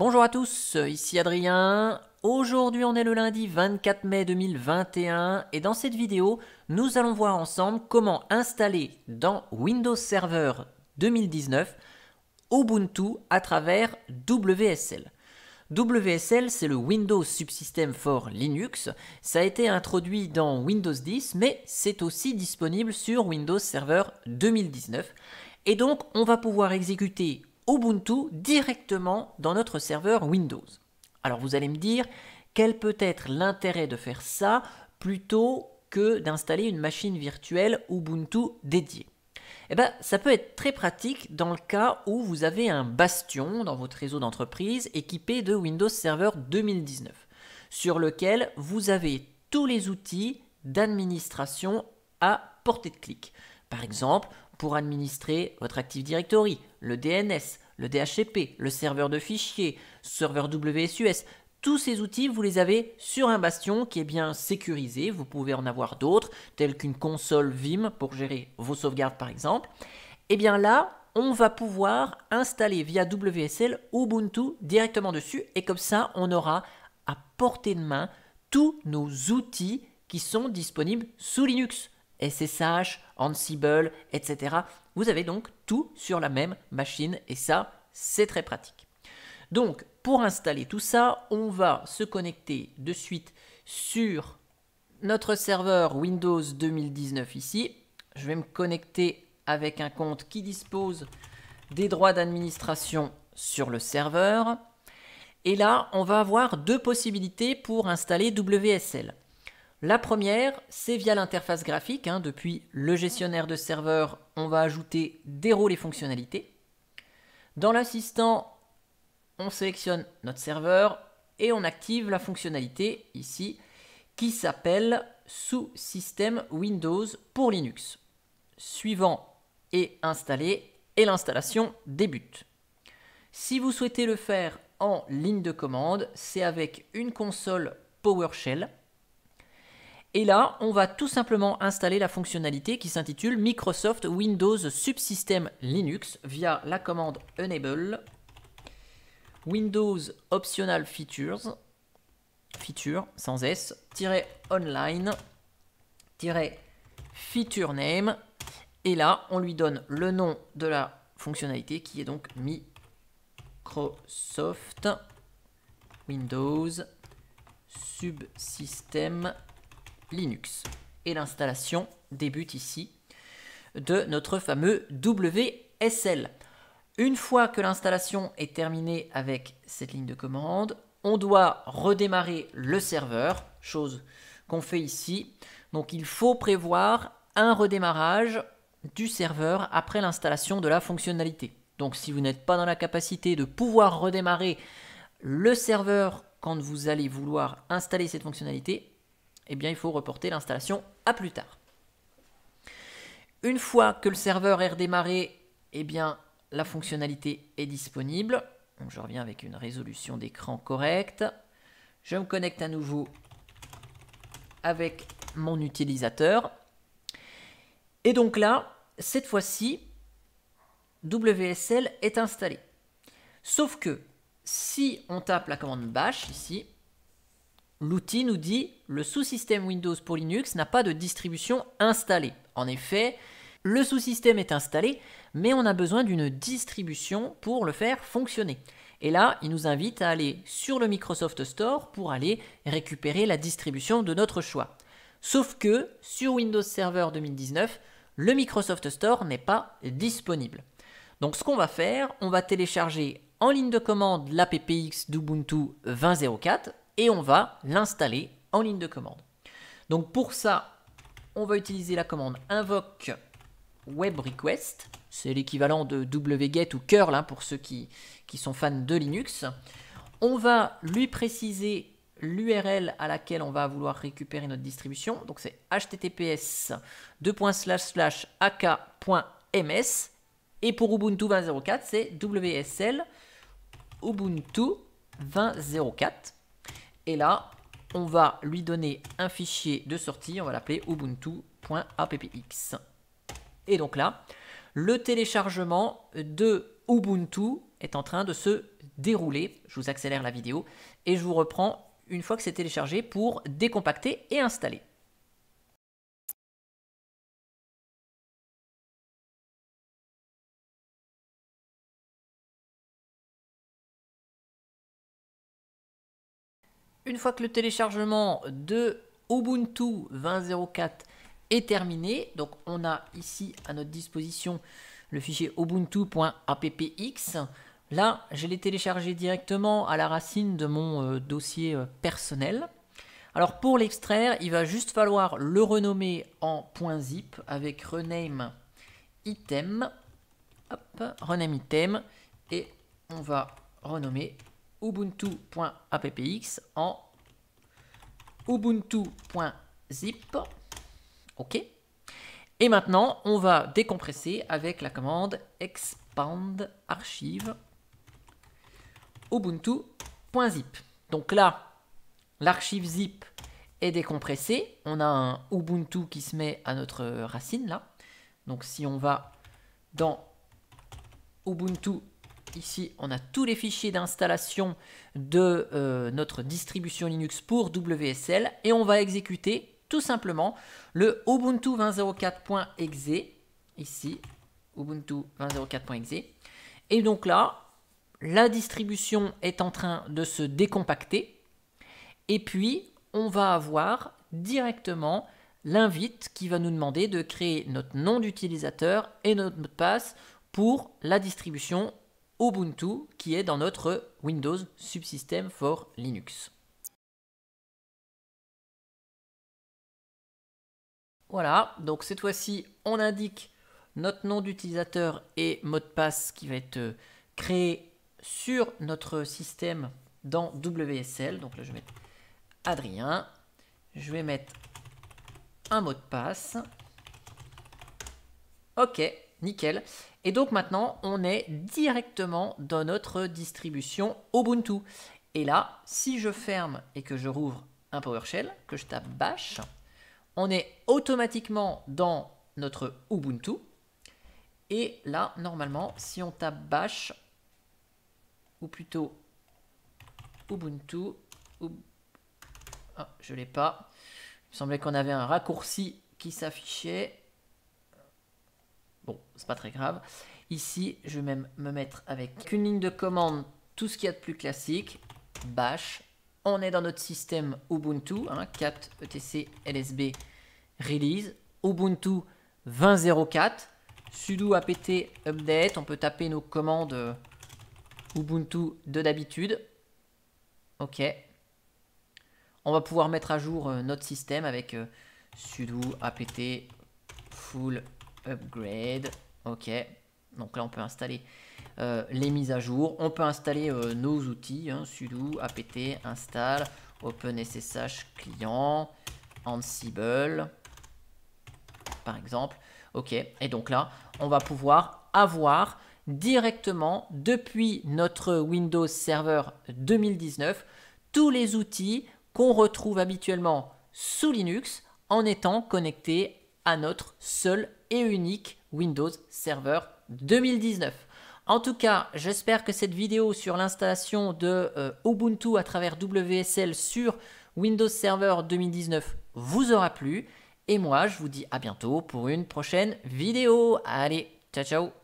Bonjour à tous, ici Adrien. Aujourd'hui on est le lundi 24 mai 2021 et dans cette vidéo nous allons voir ensemble comment installer dans Windows Server 2019 Ubuntu à travers WSL. WSL, c'est le Windows Subsystem for Linux. Ça a été introduit dans Windows 10, mais c'est aussi disponible sur Windows Server 2019. Et donc, on va pouvoir exécuter Ubuntu directement dans notre serveur Windows. Alors, vous allez me dire, quel peut être l'intérêt de faire ça plutôt que d'installer une machine virtuelle Ubuntu dédiée? Eh bien, ça peut être très pratique dans le cas où vous avez un bastion dans votre réseau d'entreprise équipé de Windows Server 2019, sur lequel vous avez tous les outils d'administration à portée de clic. Par exemple, pour administrer votre Active Directory, le DNS, le DHCP, le serveur de fichiers, serveur WSUS, tous ces outils, vous les avez sur un bastion qui est bien sécurisé. Vous pouvez en avoir d'autres, tels qu'une console Vim pour gérer vos sauvegardes par exemple. Et bien là, on va pouvoir installer via WSL Ubuntu directement dessus. Et comme ça, on aura à portée de main tous nos outils qui sont disponibles sous Linux. SSH, Ansible, etc. Vous avez donc tout sur la même machine et ça, c'est très pratique. Donc, pour installer tout ça, on va se connecter de suite sur notre serveur Windows 2019 ici. Je vais me connecter avec un compte qui dispose des droits d'administration sur le serveur. Et là, on va avoir deux possibilités pour installer WSL. La première, c'est via l'interface graphique. Depuis le gestionnaire de serveur, on va ajouter des rôles et fonctionnalités. Dans l'assistant, on sélectionne notre serveur et on active la fonctionnalité ici qui s'appelle sous-système Windows pour Linux. Suivant est installé et l'installation débute. Si vous souhaitez le faire en ligne de commande, c'est avec une console PowerShell. Et là, on va tout simplement installer la fonctionnalité qui s'intitule Microsoft Windows Subsystem Linux via la commande Enable Windows Optional Features, feature sans S, -online, feature name, et là on lui donne le nom de la fonctionnalité qui est donc Microsoft Windows Subsystem Linux. Et l'installation débute ici de notre fameux WSL. Une fois que l'installation est terminée avec cette ligne de commande, on doit redémarrer le serveur, chose qu'on fait ici. Donc il faut prévoir un redémarrage du serveur après l'installation de la fonctionnalité. Donc si vous n'êtes pas dans la capacité de pouvoir redémarrer le serveur quand vous allez vouloir installer cette fonctionnalité, eh bien il faut reporter l'installation à plus tard. Une fois que le serveur est redémarré, eh bien la fonctionnalité est disponible. Donc je reviens avec une résolution d'écran correcte. Je me connecte à nouveau avec mon utilisateur. Et donc là, cette fois-ci, WSL est installé. Sauf que si on tape la commande bash ici, l'outil nous dit le sous-système Windows pour Linux n'a pas de distribution installée. En effet, le sous-système est installé, mais on a besoin d'une distribution pour le faire fonctionner. Et là, il nous invite à aller sur le Microsoft Store pour aller récupérer la distribution de notre choix. Sauf que sur Windows Server 2019, le Microsoft Store n'est pas disponible. Donc ce qu'on va faire, on va télécharger en ligne de commande l'appx d'Ubuntu 20.04 et on va l'installer en ligne de commande. Donc pour ça, on va utiliser la commande invoke web request, c'est l'équivalent de wget ou curl pour ceux qui sont fans de Linux. On va lui préciser l'URL à laquelle on va vouloir récupérer notre distribution. Donc c'est https://ak.ms et pour Ubuntu 20.04 c'est WSL Ubuntu 20.04 et là on va lui donner un fichier de sortie, on va l'appeler ubuntu.appx. Et donc là, le téléchargement de Ubuntu est en train de se dérouler. Je vous accélère la vidéo et je vous reprends une fois que c'est téléchargé pour décompacter et installer. Une fois que le téléchargement de Ubuntu 20.04 est terminé, donc on a ici à notre disposition le fichier ubuntu.appx. Là, je l'ai téléchargé directement à la racine de mon dossier personnel. Alors pour l'extraire, il va juste falloir le renommer en .zip avec rename item. Hop, rename item. Et on va renommer ubuntu.appx en ubuntu.zip. OK. Et maintenant, on va décompresser avec la commande expand archive ubuntu.zip. Donc là, l'archive zip est décompressée. On a un Ubuntu qui se met à notre racine là. Donc si on va dans Ubuntu, ici on a tous les fichiers d'installation de notre distribution Linux pour WSL et on va exécuter tout simplement le Ubuntu 20.04.exe, ici, Ubuntu 20.04.exe. Et donc là, la distribution est en train de se décompacter. Et puis, on va avoir directement l'invite qui va nous demander de créer notre nom d'utilisateur et notre mot de passe pour la distribution Ubuntu qui est dans notre Windows Subsystem for Linux. Voilà, donc cette fois-ci, on indique notre nom d'utilisateur et mot de passe qui va être créé sur notre système dans WSL. Donc là, je vais mettre Adrien. Je vais mettre un mot de passe. OK, nickel. Et donc maintenant, on est directement dans notre distribution Ubuntu. Et là, si je ferme et que je rouvre un PowerShell, que je tape bash, on est automatiquement dans notre Ubuntu. Et là, normalement, si on tape bash, ou plutôt Ubuntu, ah, je ne l'ai pas. Il me semblait qu'on avait un raccourci qui s'affichait. Bon, c'est pas très grave. Ici, je vais même me mettre avec une ligne de commande, tout ce qu'il y a de plus classique. Bash. On est dans notre système Ubuntu, hein, 4 etc lsb release, Ubuntu 20.04, sudo apt update, on peut taper nos commandes Ubuntu de d'habitude. OK. On va pouvoir mettre à jour notre système avec sudo apt full upgrade. OK. Donc là, on peut installer les mises à jour. On peut installer nos outils, hein, sudo apt install OpenSSH client, Ansible, par exemple. OK. Et donc là, on va pouvoir avoir directement depuis notre Windows Server 2019 tous les outils qu'on retrouve habituellement sous Linux en étant connectés à notre seul et unique Windows Server 2019. En tout cas, j'espère que cette vidéo sur l'installation de Ubuntu à travers WSL sur Windows Server 2019 vous aura plu. Et moi, je vous dis à bientôt pour une prochaine vidéo. Allez, ciao ciao!